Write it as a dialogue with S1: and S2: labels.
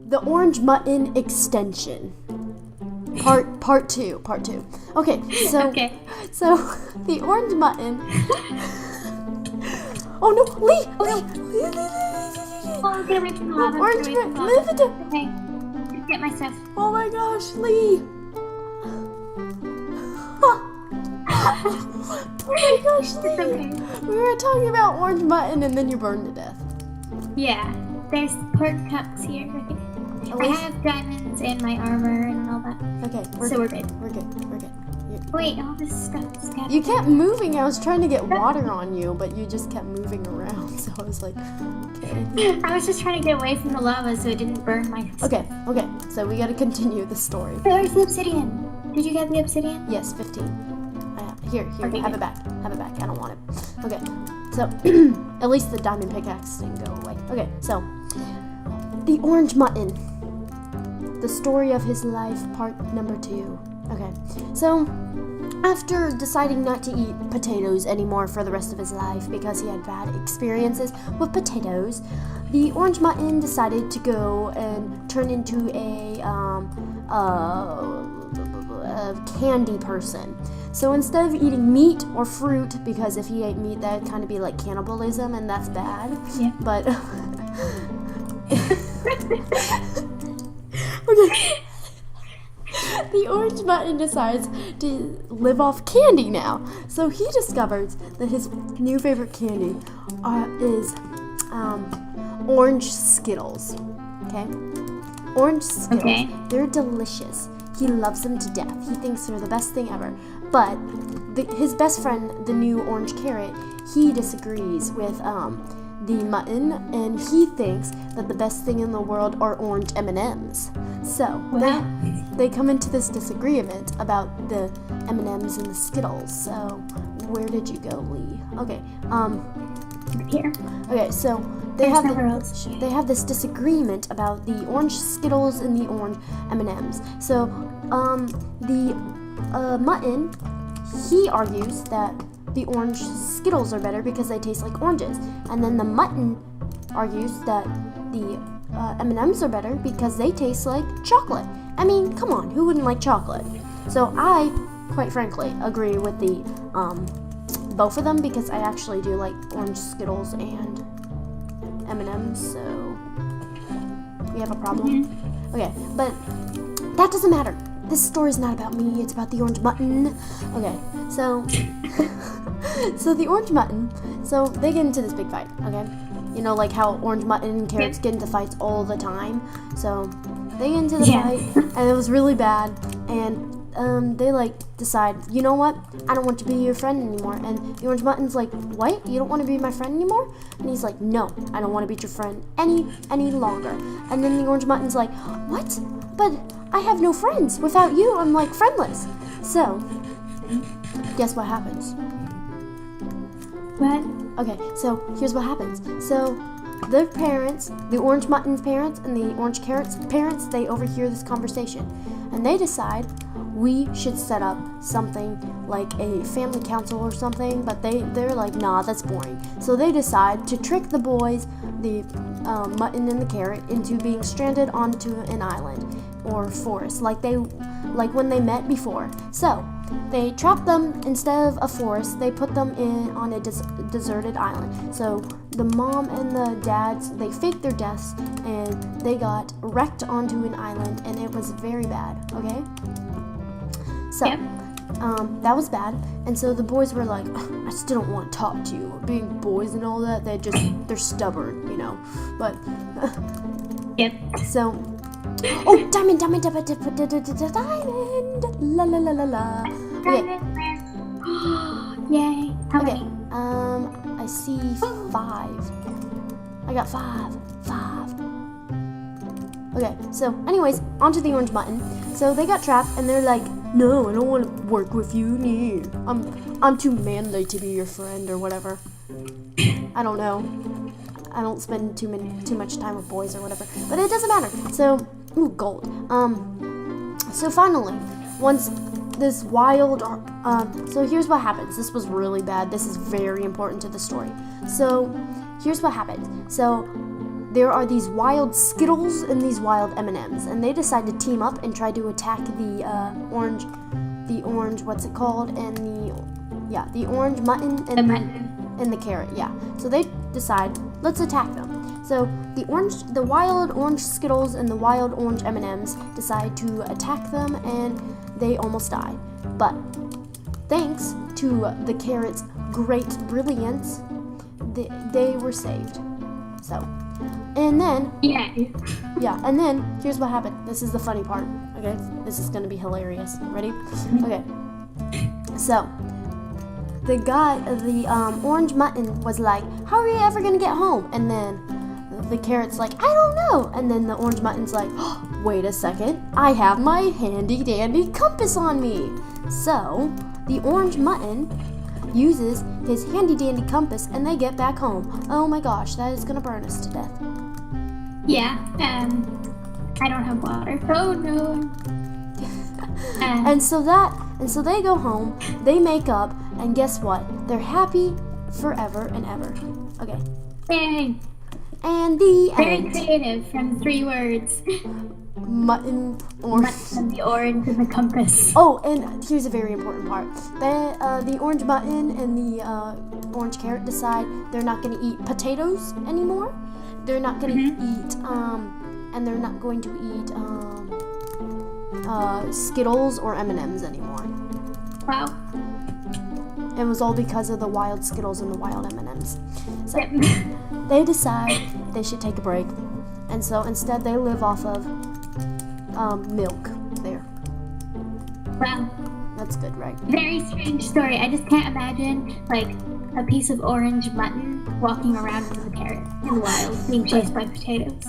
S1: The Orange Mutton Extension. Part two. Okay, so the Orange Mutton. Oh no, Lee!
S2: Oh, get away from the lava.
S1: Orange Mutton, leave it.
S2: Okay, get my stuff.
S1: Oh my gosh, Lee! Oh my gosh, Lee!
S2: It's okay.
S1: We were talking about Orange Mutton and then you burned to death.
S2: Yeah, there's pork cups here. I have diamonds in my armor and all that.
S1: Okay,
S2: we're good.
S1: We're good.
S2: Wait, all this stuff is scattered.
S1: You kept moving. I was trying to get water on you, but you just kept moving around. So I was like, okay.
S2: I was just trying to get away from the lava so it didn't burn my stuff.
S1: Okay. So we got to continue the story.
S2: Where's the obsidian? Did you get the obsidian?
S1: Yes, 15. Here,
S2: Okay,
S1: have it back. I don't want it. Okay, so at least the diamond pickaxe didn't go away. Okay, so the Orange Mutton, the story of his life, part number 2. Okay, so after deciding not to eat potatoes anymore for the rest of his life because he had bad experiences with potatoes, the Orange Mutton decided to go and turn into a candy person. So instead of eating meat or fruit, because if he ate meat, that would kind of be like cannibalism, and that's bad.
S2: Yeah.
S1: But okay. The Orange Mutton decides to live off candy now. So he discovers that his new favorite candy is orange Skittles. Okay? Orange Skittles.
S2: Okay.
S1: They're delicious. He loves them to death. He thinks they're the best thing ever. But his best friend, the new orange carrot, he disagrees with the mutton, and he thinks that the best thing in the world are orange M&ms. So they come into this disagreement about the M&ms and the Skittles. So where did you go, Lee? Okay,
S2: here.
S1: Okay, so they have this disagreement about the orange Skittles and the orange M&ms. So the mutton, he argues that the orange Skittles are better because they taste like oranges, and then the mutton argues that the M&Ms are better because they taste like chocolate. I mean, come on, who wouldn't like chocolate? So I, quite frankly, agree with the both of them because I actually do like orange Skittles and M&Ms. So we have a problem.
S2: Mm-hmm.
S1: Okay, but that doesn't matter. This story's not about me, it's about the Orange Mutton. Okay, so so the Orange Mutton, so they get into this big fight, okay? You know, like how Orange Mutton and carrots get into fights all the time. So they get into the fight, and it was really bad, and they like decide, you know what? I don't want to be your friend anymore. And the Orange Mutton's like, what? You don't want to be my friend anymore? And he's like, no, I don't want to be your friend any longer. And then the Orange Mutton's like, what? But I have no friends. Without you, I'm like friendless. So, guess what happens?
S2: What?
S1: Okay, so here's what happens. So their parents, the Orange Mutton's parents and the Orange Carrot's parents, they overhear this conversation, and they decide we should set up something like a family council or something, but they're like, nah, that's boring. So they decide to trick the boys, the mutton and the carrot, into being stranded onto an island or forest, like when they met before. So they trap them instead of a forest. They put them on a deserted island. So the mom and the dads, they faked their deaths, and they got wrecked onto an island, and it was very bad. Okay. So, that was bad, and so the boys were like, I still don't want to talk to you. Being boys and all that, they're stubborn, you know. But, so, oh, diamond, la la la la la. Okay.
S2: Yay! How
S1: Okay.
S2: many?
S1: I see 5. I got 5. Okay. So, anyways, onto the Orange Mutton. So they got trapped, and they're like, no, I don't want to work with you. I'm too manly to be your friend or whatever. I don't know. I don't spend too much time with boys or whatever. But it doesn't matter. So, ooh, gold. So finally, once this wild, so here's what happens. This was really bad. This is very important to the story. So here's what happened. So there are these wild Skittles and these wild M&ms, and they decide to team up and try to attack the orange, what's it called, and the orange mutton and the carrot, yeah. So they decide, let's attack them. So the wild orange Skittles and the wild orange M&ms decide to attack them, and they almost die. But thanks to the carrot's great brilliance, they were saved. So, and then and then here's what happened. This is the funny part. Okay, this is gonna be hilarious. Ready? Okay. So the orange mutton was like, "How are you ever gonna get home?" And then the carrot's like, "I don't know." And then the orange mutton's like, oh, "Wait a second, I have my handy dandy compass on me." So the orange mutton uses his handy dandy compass, and they get back home. Oh my gosh, that is gonna burn us to death.
S2: Yeah. I don't have water. Oh no.
S1: And so they go home, they make up, and guess what? They're happy forever and ever. Okay.
S2: Yay.
S1: And the
S2: Very
S1: end.
S2: creative from 3 words.
S1: Mutton, orange.
S2: Mutton, the orange, and the compass.
S1: Oh, and here's a very important part. The orange mutton and the orange carrot decide they're not going to eat potatoes anymore. They're not going to eat, and they're not going to eat Skittles or M&Ms anymore.
S2: Wow.
S1: It was all because of the wild Skittles and the wild M&Ms. So they decide they should take a break, and so instead they live off of milk there.
S2: Wow.
S1: That's good, right?
S2: Very strange story. I just can't imagine, like, a piece of orange mutton walking around with a carrot in the wild being chased by potatoes.